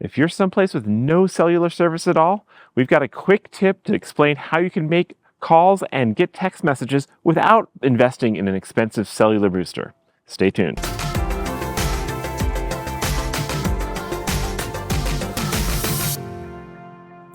If you're someplace with no cellular service at all, we've got a quick tip to explain how you can make calls and get text messages without investing in an expensive cellular booster. Stay tuned.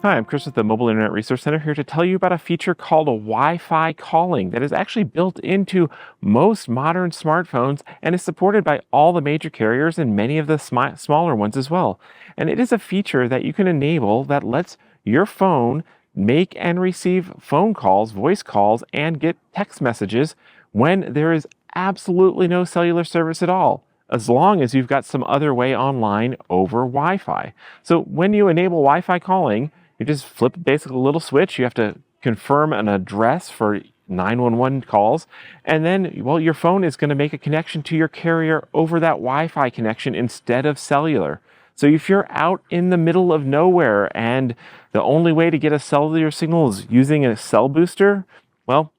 Hi, I'm Chris with the Mobile Internet Resource Center, here to tell you about a feature called a Wi-Fi calling that is actually built into most modern smartphones and is supported by all the major carriers and many of the smaller ones as well. And it is a feature that you can enable that lets your phone make and receive phone calls, voice calls, and get text messages when there is absolutely no cellular service at all, as long as you've got some other way online over Wi-Fi. So when you enable Wi-Fi calling, you just flip basically a little switch. You have to confirm an address for 911 calls. And then, well, your phone is going to make a connection to your carrier over that Wi-Fi connection instead of cellular. So if you're out in the middle of nowhere and the only way to get a cellular signal is using a cell booster, well,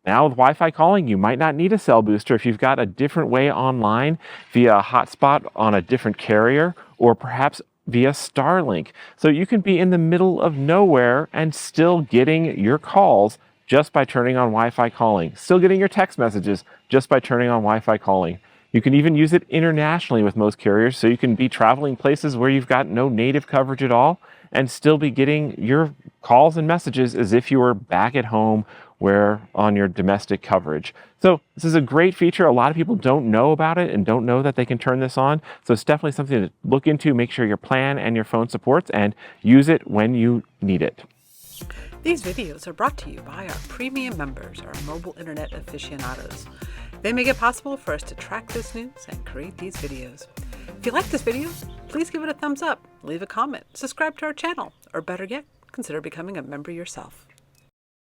now with Wi-Fi calling, you might not need a cell booster if you've got a different way online via a hotspot on a different carrier, or perhaps via Starlink. So you can be in the middle of nowhere and still getting your calls just by turning on Wi-Fi calling. Still getting your text messages just by turning on Wi-Fi calling. You can even use it internationally with most carriers, so you can be traveling places where you've got no native coverage at all and still be getting your calls and messages as if you were back at home where on your domestic coverage. So this is a great feature. A lot of people don't know about it and don't know that they can turn this on. So it's definitely something to look into, make sure your plan and your phone supports, and use it when you need it. These videos are brought to you by our premium members, our mobile internet aficionados. They make it possible for us to track this news and create these videos. If you like this video, please give it a thumbs up, leave a comment, subscribe to our channel, or better yet, consider becoming a member yourself.